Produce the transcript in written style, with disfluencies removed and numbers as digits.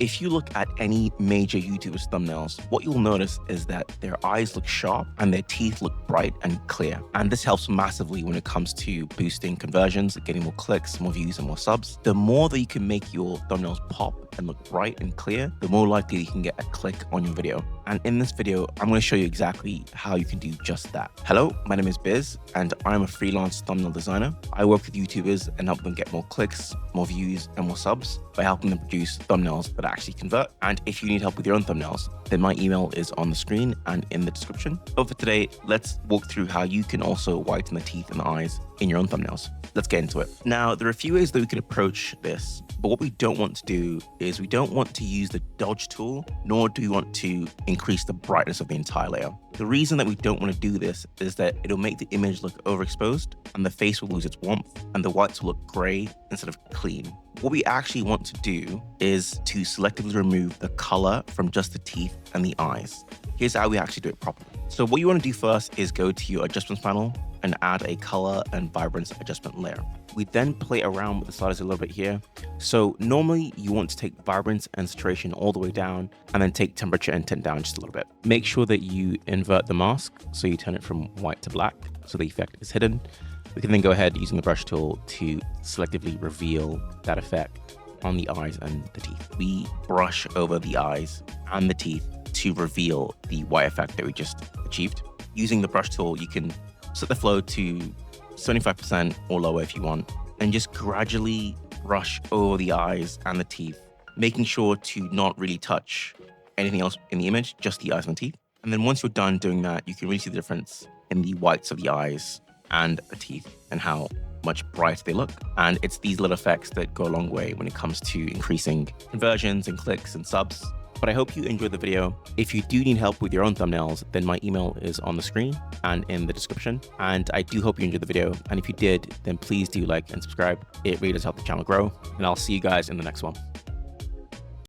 If you look at any major YouTuber's thumbnails, what you'll notice is that their eyes look sharp and their teeth look bright and clear. And this helps massively when it comes to boosting conversions, getting more clicks, more views, and more subs. The more that you can make your thumbnails pop and look bright and clear, the more likely you can get a click on your video. And in this video, I'm going to show you exactly how you can do just that. Hello, my name is Biz, and I'm a freelance thumbnail designer. I work with YouTubers and help them get more clicks, more views, and more subs by helping them produce thumbnails that actually convert. And if you need help with your own thumbnails, then my email is on the screen and in the description. But for today, let's walk through how you can also whiten the teeth and the eyes in your own thumbnails. Let's get into it. Now, there are a few ways that we can approach this, but what we don't want to do is we don't want to use the dodge tool, nor do we want to increase the brightness of the entire layer. The reason that we don't want to do this is that it'll make the image look overexposed and the face will lose its warmth and the whites will look gray instead of clean. What we actually want to do is to selectively remove the color from just the teeth and the eyes. Here's how we actually do it properly. So what you want to do first is go to your adjustments panel and add a color and vibrance adjustment layer. We then play around with the sliders a little bit here. So normally you want to take vibrance and saturation all the way down and then take temperature and tint down just a little bit. Make sure that you invert the mask. So you turn it from white to black so the effect is hidden. We can then go ahead using the brush tool to selectively reveal that effect on the eyes and the teeth. We brush over the eyes and the teeth to reveal the white effect that we just achieved. Using the brush tool, you can set the flow to 75% or lower if you want, and just gradually brush over the eyes and the teeth, making sure to not really touch anything else in the image, just the eyes and the teeth. And then once you're done doing that, you can really see the difference in the whites of the eyes and the teeth and how much brighter they look. And it's these little effects that go a long way when it comes to increasing conversions and clicks and subs. But I hope you enjoyed the video. If you do need help with your own thumbnails, then my email is on the screen and in the description. And I do hope you enjoyed the video. And if you did, then please do like and subscribe. It really does help the channel grow. And I'll see you guys in the next one.